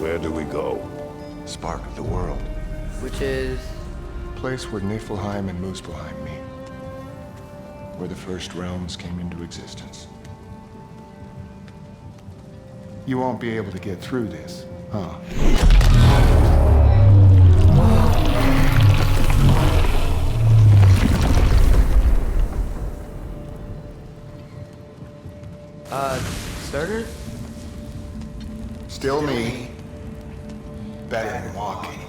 Where do we go? Spark of the world. Which is... Place where Niflheim and Muspelheim meet. Where the first realms came into existence. You won't be able to get through this, huh? Starter? Still me. Better than walking.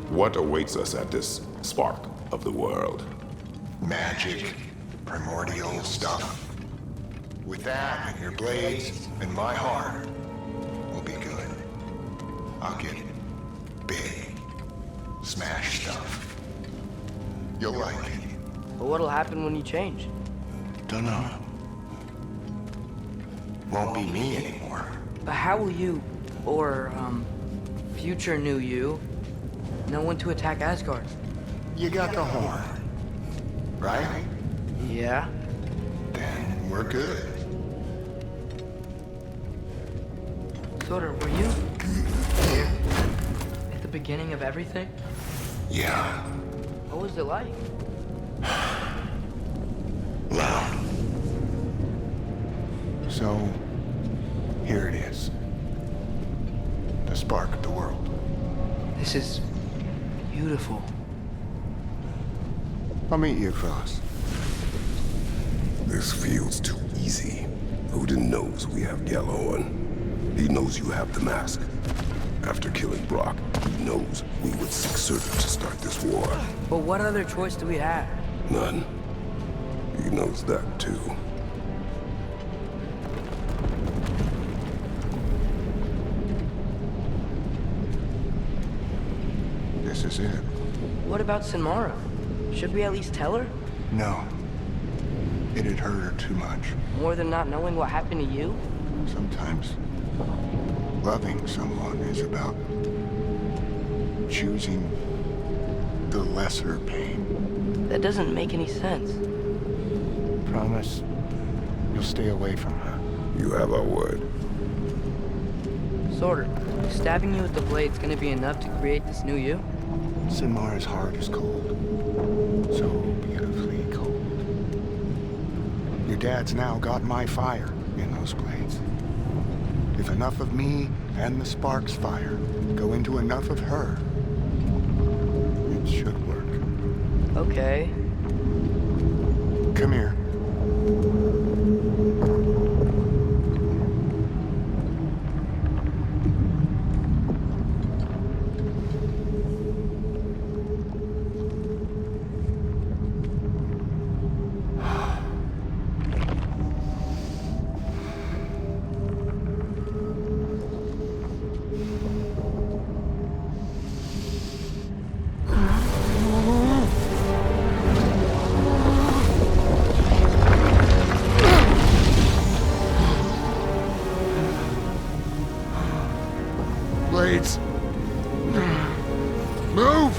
What awaits us at this spark of the world? Magic, primordial stuff. With that and your blades and my heart, we'll be good. I'll get big, smash stuff. You'll like it. But what'll happen when you change? Dunno. Won't be me anymore. But how will you, or, future new you, know when to attack Asgard? You got the horn, right? Yeah? Then we're good. Sorter, were you here at the beginning of everything? Yeah. What was it like? Loud. So, here it is. The spark of the world. This is beautiful. I'll meet you across. This feels too easy. Odin knows we have yellow on. He knows you have the mask. After killing Brock, he knows we would seek Surtur to start this war. But what other choice do we have? None. He knows that too. This is it. What about Sinmara? Should we at least tell her? No. It'd hurt her too much. More than not knowing what happened to you? Sometimes loving someone is about choosing the lesser pain. That doesn't make any sense. Promise you'll stay away from her. You have our word. Sorter, stabbing you with the blade's gonna be enough to create this new you? Sinmara's heart is cold. So beautifully cold. Your dad's now got my fire in those blades. If enough of me and the spark's fire go into enough of her, it should work. Okay. Come here. Blades. Move!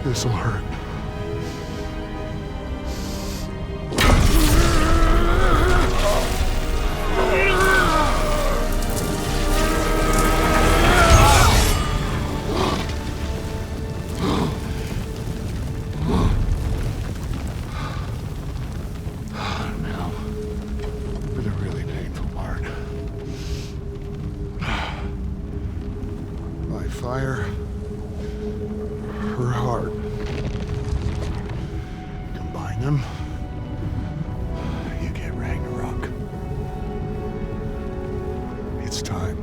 This'll hurt. Fire, her heart. Combine them, you get Ragnarok. It's time.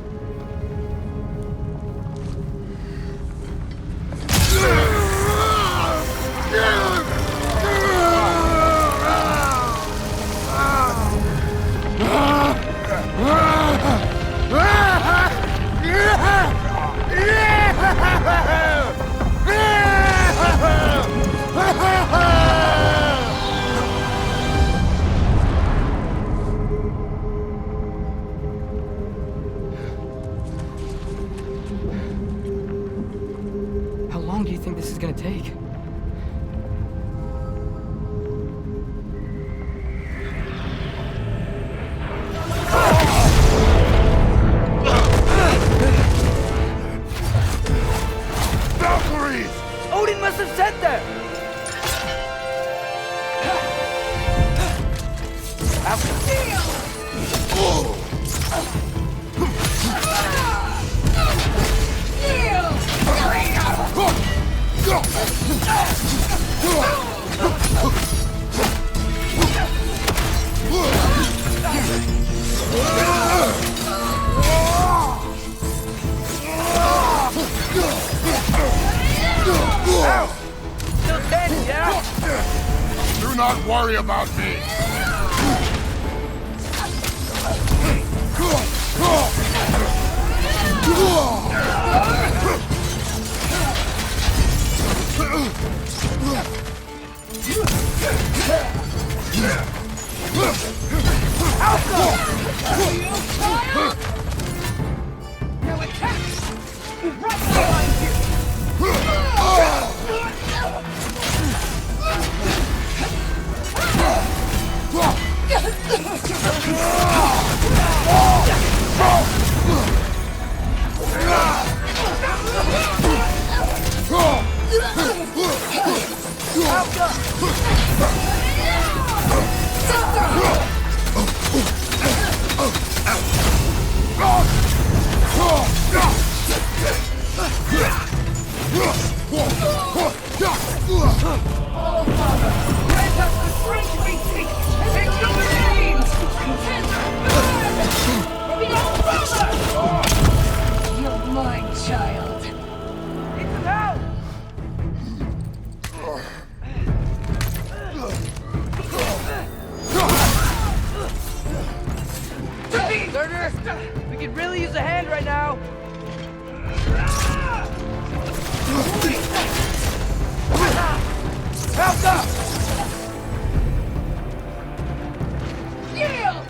How long do you think this is gonna take? freeze! Odin must have sent them! Still standing, yeah? Do not worry about me. Now attack! Right behind you! Grant us the strength we seek! In your name! You're mine, child. Need some help! Surtur, we could really use a hand right now. Help up! Yield!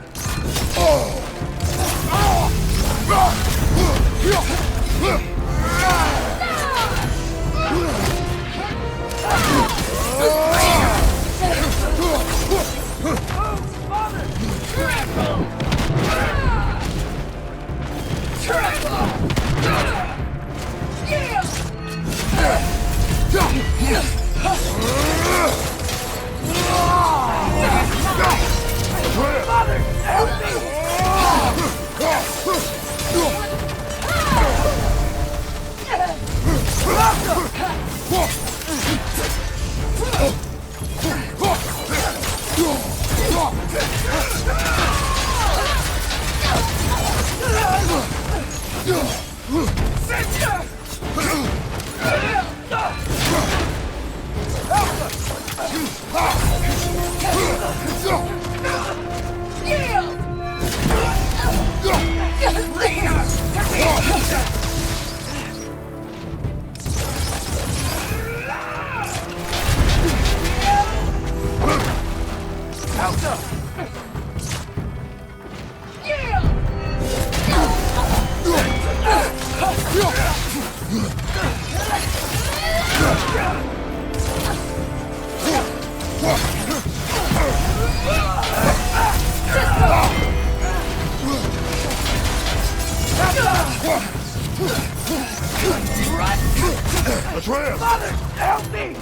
Atreus! Father, help me!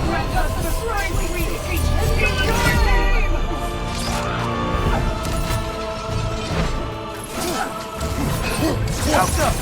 Grant us the strength we seek! In your name! Help up!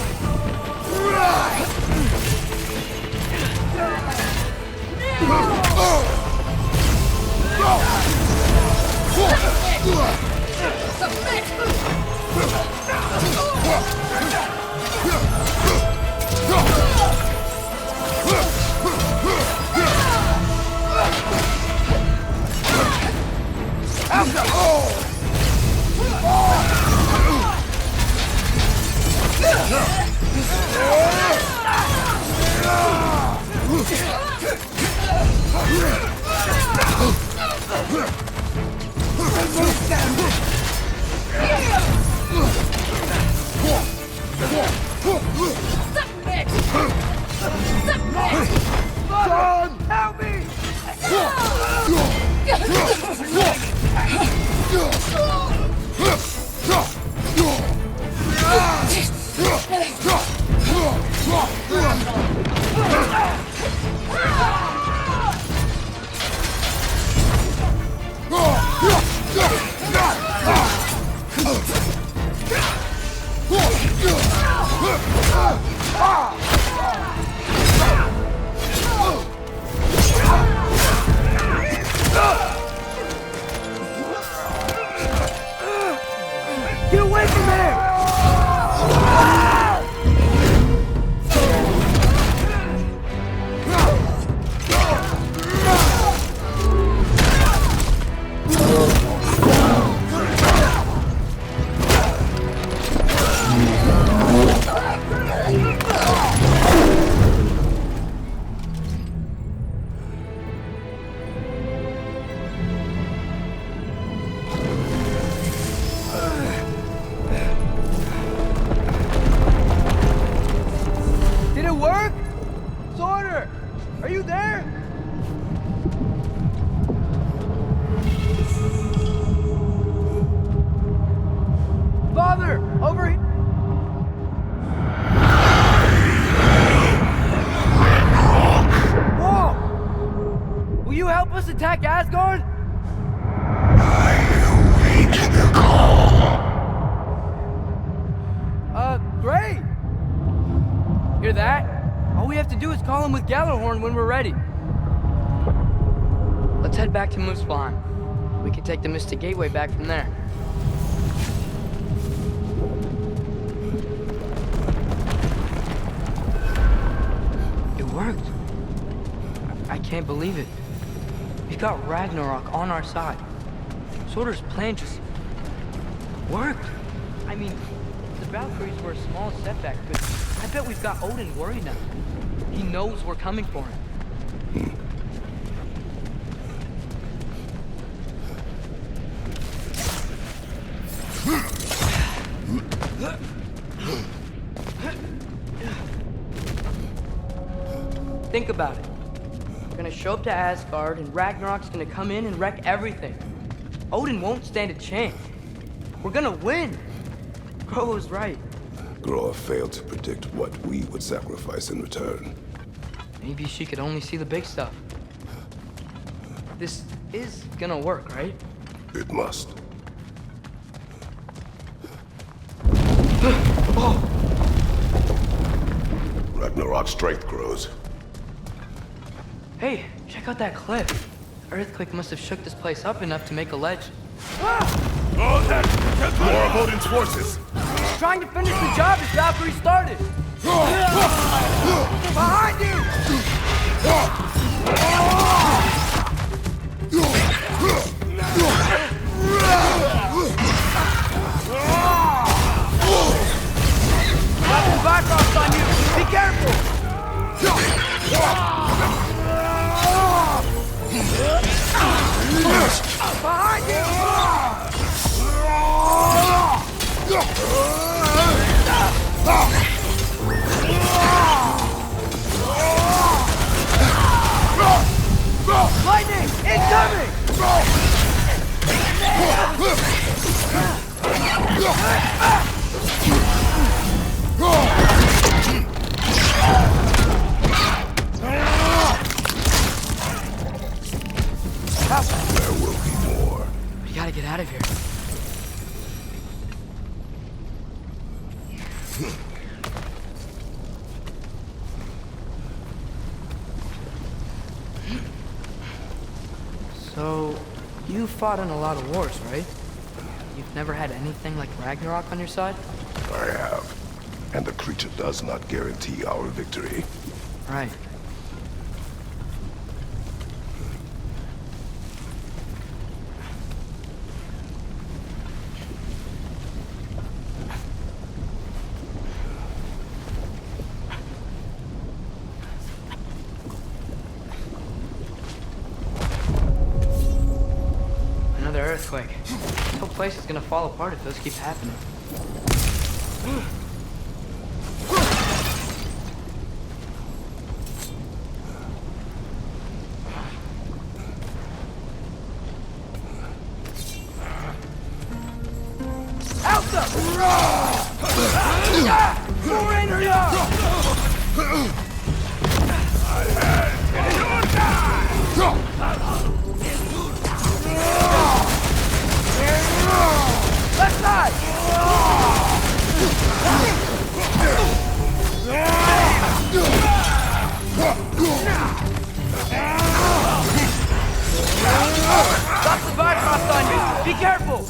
Son, help me! away from him! Did it work? Sorter! Are you there? Father! Over here! Whoa! Will you help us attack Asgard? Great! Hear that? All we have to do is call him with Gjallarhorn when we're ready. Let's head back to Muspelheim. We can take the Mystic Gateway back from there. It worked. I can't believe it. We've got Ragnarok on our side. Sorter's plan just worked. I mean, the Valkyries were a small setback, but I bet we've got Odin worried now. He knows we're coming for him. Think about it. We're gonna show up to Asgard, and Ragnarok's gonna come in and wreck everything. Odin won't stand a chance. We're gonna win. Groa was right. Groa failed to predict what we would sacrifice in return. Maybe she could only see the big stuff. This is gonna work, right? It must. Ragnarok's strength grows. Hey, check out that cliff. Earthquake must have shook this place up enough to make a ledge. More of Odin's forces! He's trying to finish the job as Valkyrie started! Behind you! Got some Bifrost on you! Be careful! Behind you! Lightning! Incoming! There will be more. We gotta get out of here. So, you fought in a lot of wars, right? You've never had anything like Ragnarok on your side? I have. And the creature does not guarantee our victory. Right. Another earthquake. This whole place is gonna fall apart if those keep happening. Left side! Got the Bifrost on you! Be careful!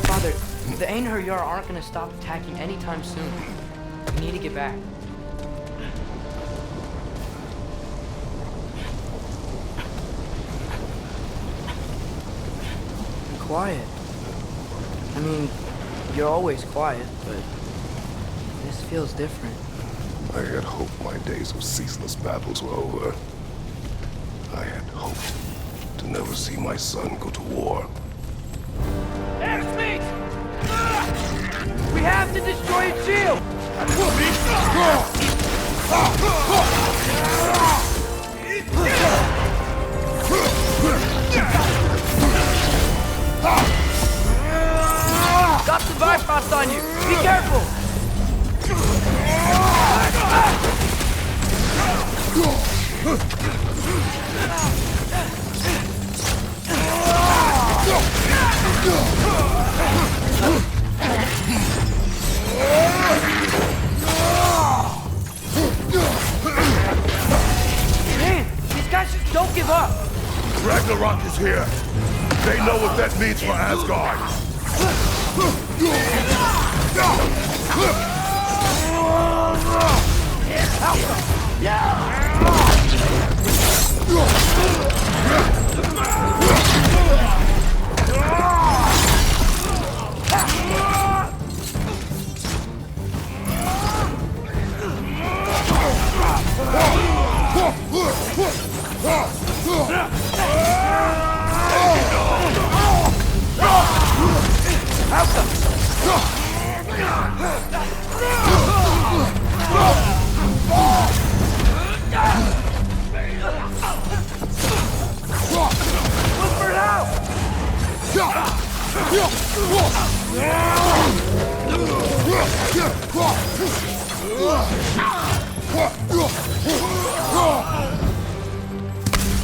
Father, the Einherjar aren't gonna stop attacking anytime soon. We need to get back. And quiet. I mean, you're always quiet, but this feels different. I had hoped my days of ceaseless battles were over. I had hoped to never see my son go to war. Airspeed! We have to destroy its shield! Got the Bifrost on you! Be careful! Man, these guys just don't give up! Ragnarok is here. They know what that means for Asgard.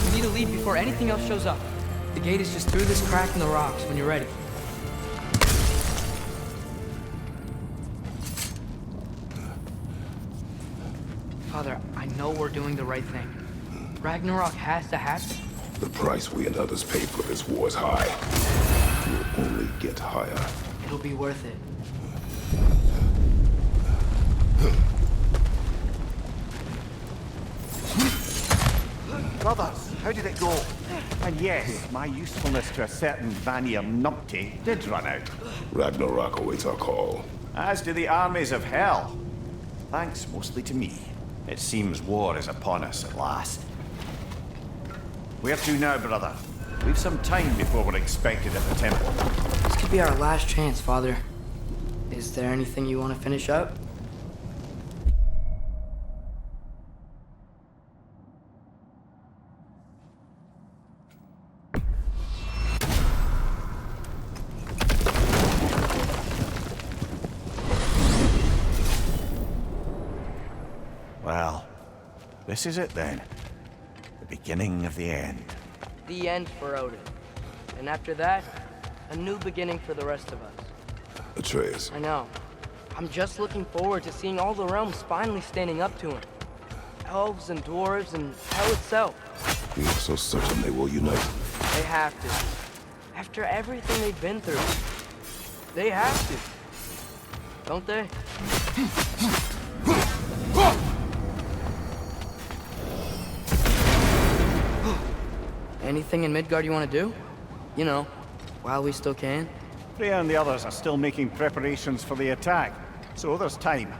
We need to leave before anything else shows up. The gate is just through this crack in the rocks when you're ready. Father, I know we're doing the right thing. Ragnarok has to happen. The price we and others pay for this war is high. It will only get higher. It'll be worth it. Brothers, how did it go? And yes, my usefulness to a certain Vanir numpty did run out. Ragnarok awaits our call. As do the armies of hell. Thanks mostly to me. It seems war is upon us at last. Where to now, brother? We've some time before we're expected at the temple. This could be our last chance, Father. Is there anything you want to finish up? Well, this is it then. The beginning of the end. The end for Odin. And after that, a new beginning for the rest of us. Atreus, I know. I'm just looking forward to seeing all the realms finally standing up to him. Elves and dwarves and hell itself. we are so certain they will unite. They have to. After everything they've been through. They have to. Don't they? Anything in Midgard you want to do? You know, while we still can. Freya and the others are still making preparations for the attack, so there's time.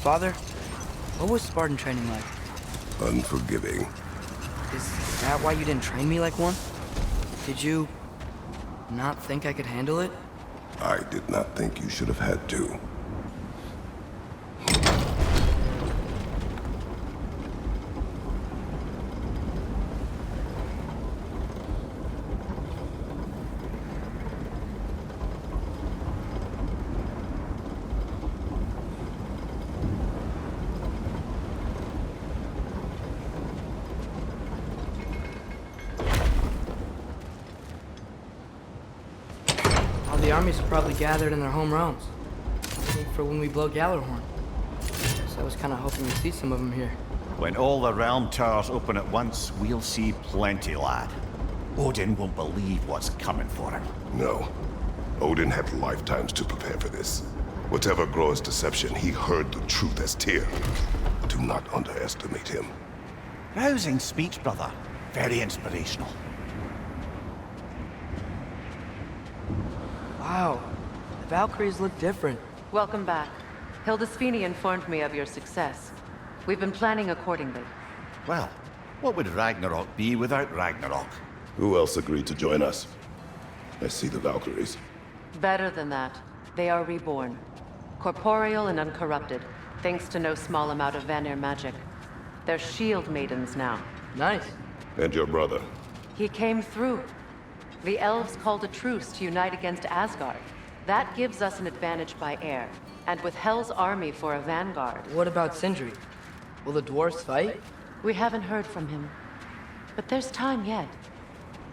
Father, what was Spartan training like? Unforgiving. Is that why you didn't train me like one? Did you not think I could handle it? I did not think you should have had to. All the armies are probably gathered in their home realms. Waiting for when we blow Gallarhorn. So I was kind of hoping to see some of them here. When all the realm towers open at once, we'll see plenty, lad. Odin won't believe what's coming for him. No. Odin had lifetimes to prepare for this. Whatever Groa's deception, he heard the truth as Tyr. Do not underestimate him. Rousing speech, brother. Very inspirational. Wow, the Valkyries look different. Welcome back. Hildesfini informed me of your success. We've been planning accordingly. Well, what would Ragnarok be without Ragnarok? Who else agreed to join us? I see the Valkyries. Better than that, they are reborn. Corporeal and uncorrupted, thanks to no small amount of Vanir magic. They're shield maidens now. Nice. And your brother. He came through. The elves called a truce to unite against Asgard. That gives us an advantage by air, and with Hell's army for a vanguard. What about Sindri? Will the dwarves fight? We haven't heard from him. But there's time yet.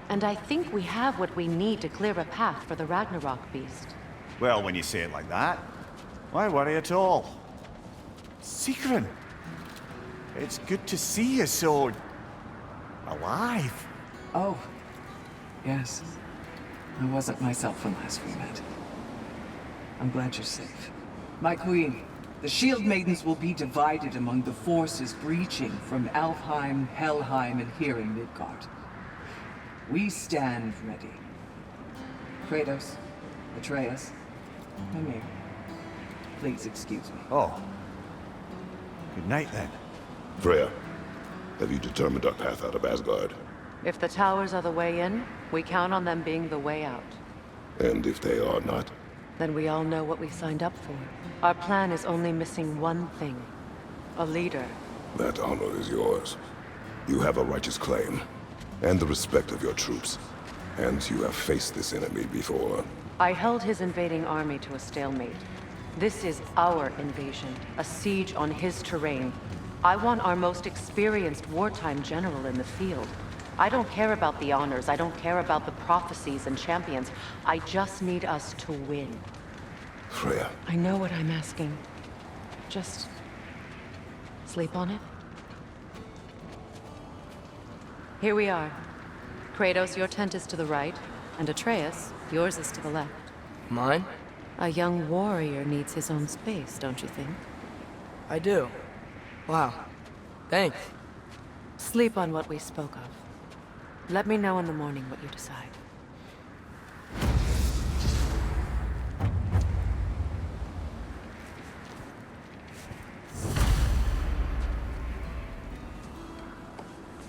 And I think we have what we need to clear a path for the Ragnarok beast. Well, when you say it like that, why worry at all? Sigrun! It's good to see you so... alive. Oh, yes. I wasn't myself when last we met. I'm glad you're safe. My queen, the Shield Maidens will be divided among the forces breaching from Alfheim, Helheim, and here in Midgard. We stand ready. Kratos, Atreus, Mimir, please excuse me. Oh. Good night, then. Freya, have you determined our path out of Asgard? If the towers are the way in, we count on them being the way out. And if they are not? Then we all know what we signed up for. Our plan is only missing one thing. A leader. That honor is yours. You have a righteous claim, and the respect of your troops. And you have faced this enemy before. I held his invading army to a stalemate. This is our invasion, a siege on his terrain. I want our most experienced wartime general in the field. I don't care about the honors, I don't care about the prophecies and champions. I just need us to win. Freya. I know what I'm asking. Just... sleep on it? Here we are. Kratos, your tent is to the right, and Atreus, yours is to the left. Mine? A young warrior needs his own space, don't you think? I do. Wow. Thanks. Sleep on what we spoke of. Let me know in the morning what you decide.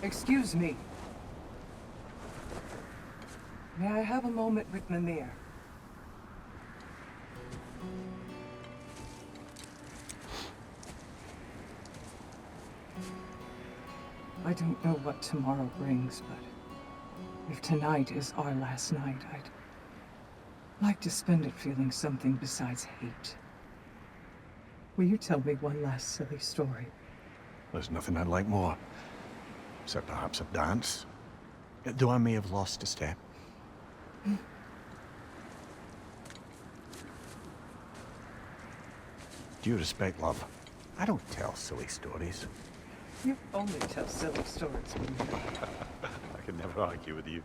Excuse me. May I have a moment with Mimir? I don't know what tomorrow brings, but if tonight is our last night, I'd like to spend it feeling something besides hate. Will you tell me one last silly story? There's nothing I'd like more. Except perhaps a dance. Though I may have lost a step. Due respect, love. I don't tell silly stories. You only tell silly stories, Mimir. I can never argue with you.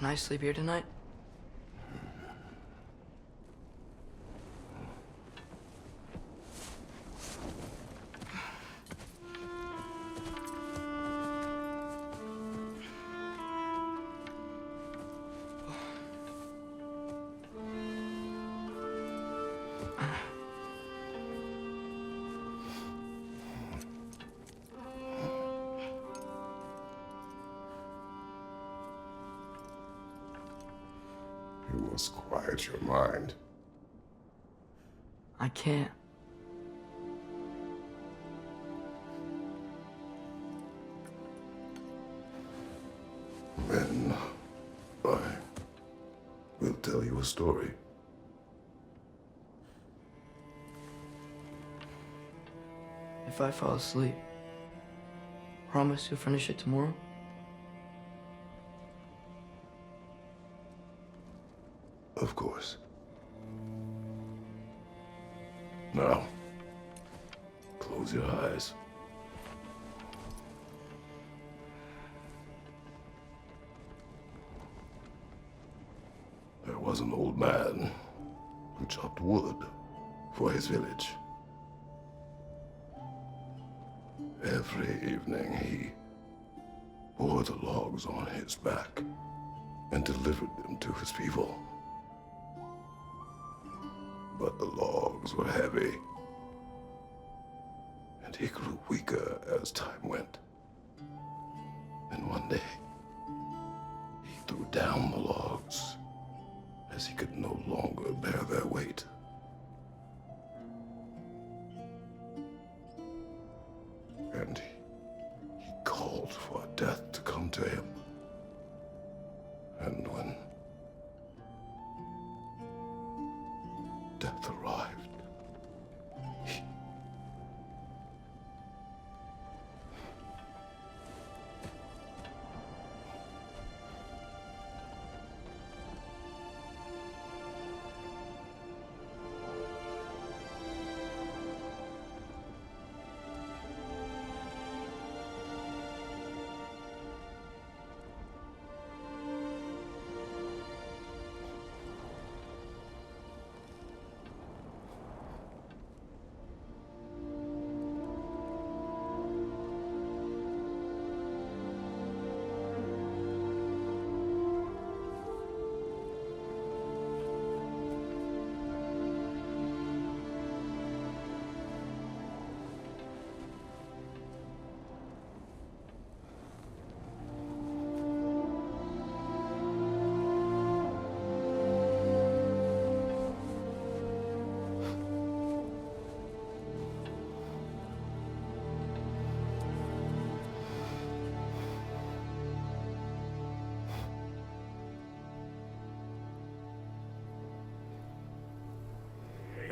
Can I sleep here tonight? You must quiet your mind. I can't. Then I will tell you a story. If I fall asleep, promise you'll finish it tomorrow? Of course. Now, close your eyes. There was an old man who chopped wood for his village. Every evening he bore the logs on his back and delivered them to his people. But the logs were heavy, and he grew weaker as time went. And one day, he threw down the logs as he could no longer bear their weight. And he called for death to come to him. And when death arrived,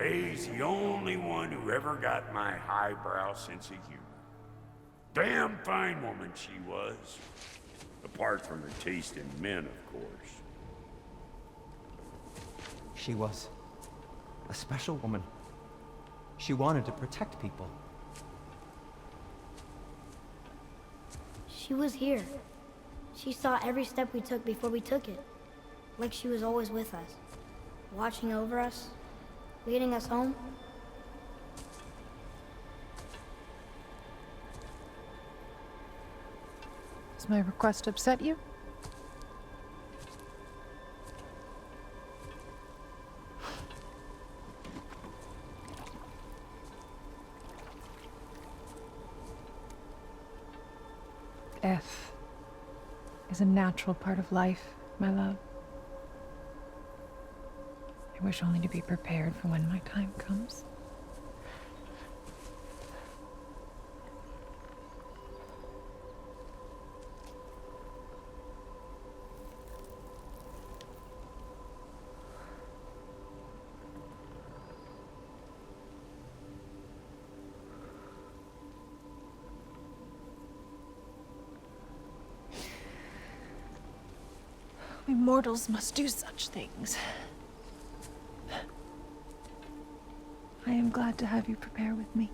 He's the only one who ever got my highbrow sense of humor. Damn fine woman she was. Apart from her taste in men, of course. She was a special woman. She wanted to protect people. She was here. She saw every step we took before we took it. Like she was always with us, watching over us, leading us home. Does my request upset you? Death is a natural part of life, my love. I wish only to be prepared for when my time comes. We mortals must do such things. I am glad to have you prepare with me.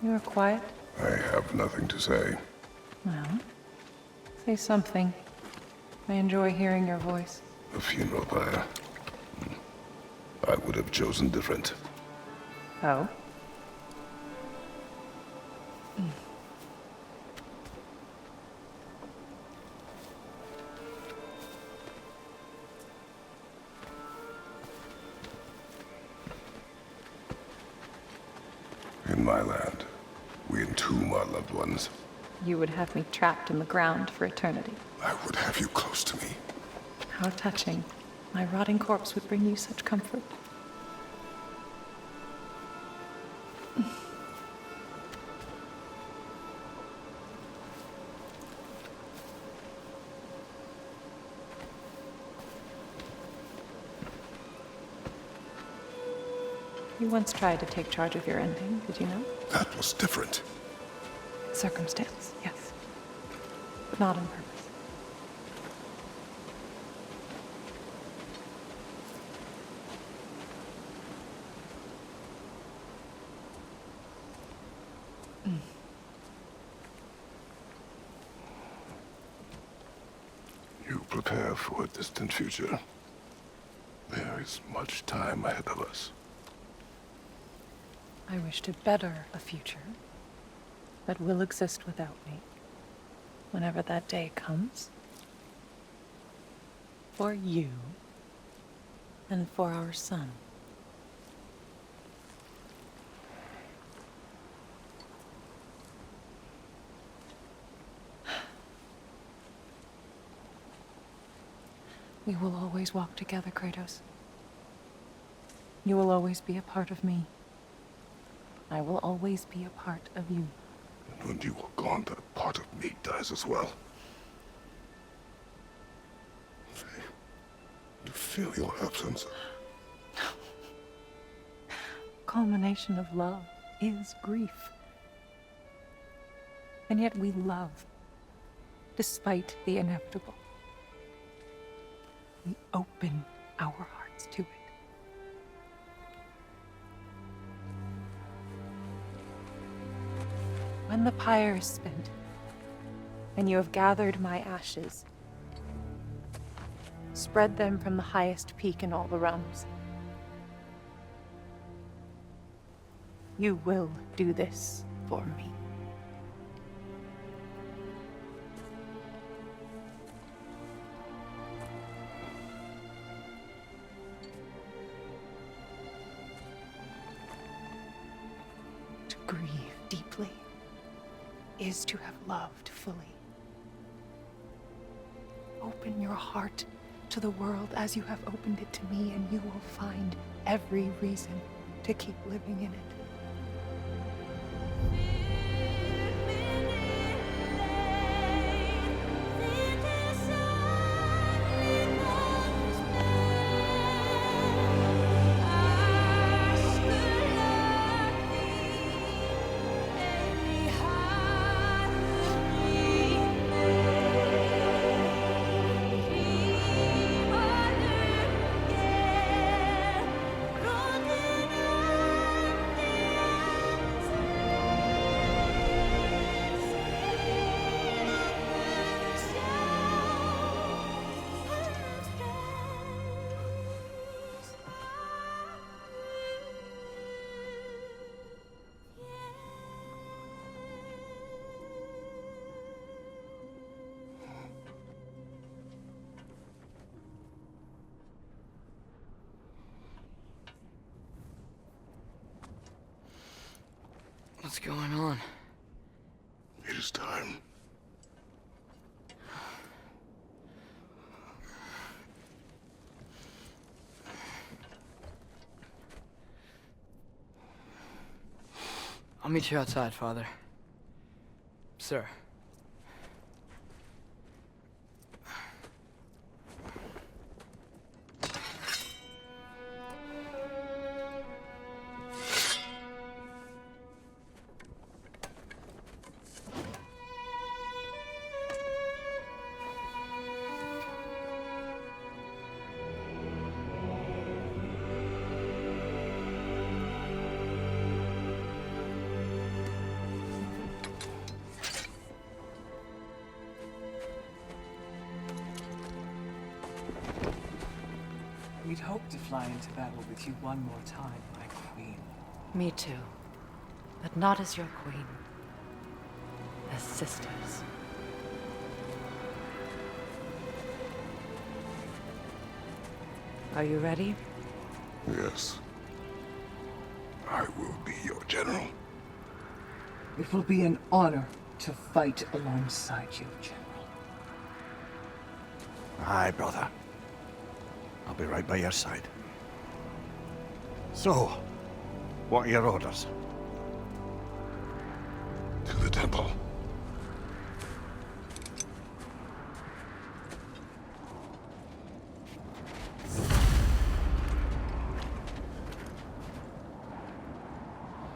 You are quiet. I have nothing to say. Well, say something. I enjoy hearing your voice. A funeral pyre. I would have chosen different. Oh? In my land, we entomb our loved ones. You would have me trapped in the ground for eternity. I would have you close to me. How touching. My rotting corpse would bring you such comfort. You once tried to take charge of your ending, did you know? That was different. Circumstance, yes. But not on purpose. You prepare for a distant future. There is much time ahead of us. I wish to better a future that will exist without me, whenever that day comes. For you, and for our son. We will always walk together, Kratos. You will always be a part of me. I will always be a part of you. And when you are gone, that part of me dies as well. You feel your absence. Culmination of love is grief. And yet we love, despite the inevitable. We open our hearts to it. When the pyre is spent, and you have gathered my ashes, spread them from the highest peak in all the realms. You will do this for me. To grieve deeply is to have loved fully. Open your heart to the world as you have opened it to me, and you will find every reason to keep living in it. What's going on? It is time. I'll meet you outside, Father. Sir. I'd hoped to fly into battle with you one more time, my queen. Me too. But not as your queen. As sisters. Are you ready? Yes. I will be your general. It will be an honor to fight alongside you, General. Aye, brother. I'll be right by your side. So, what are your orders? To the temple.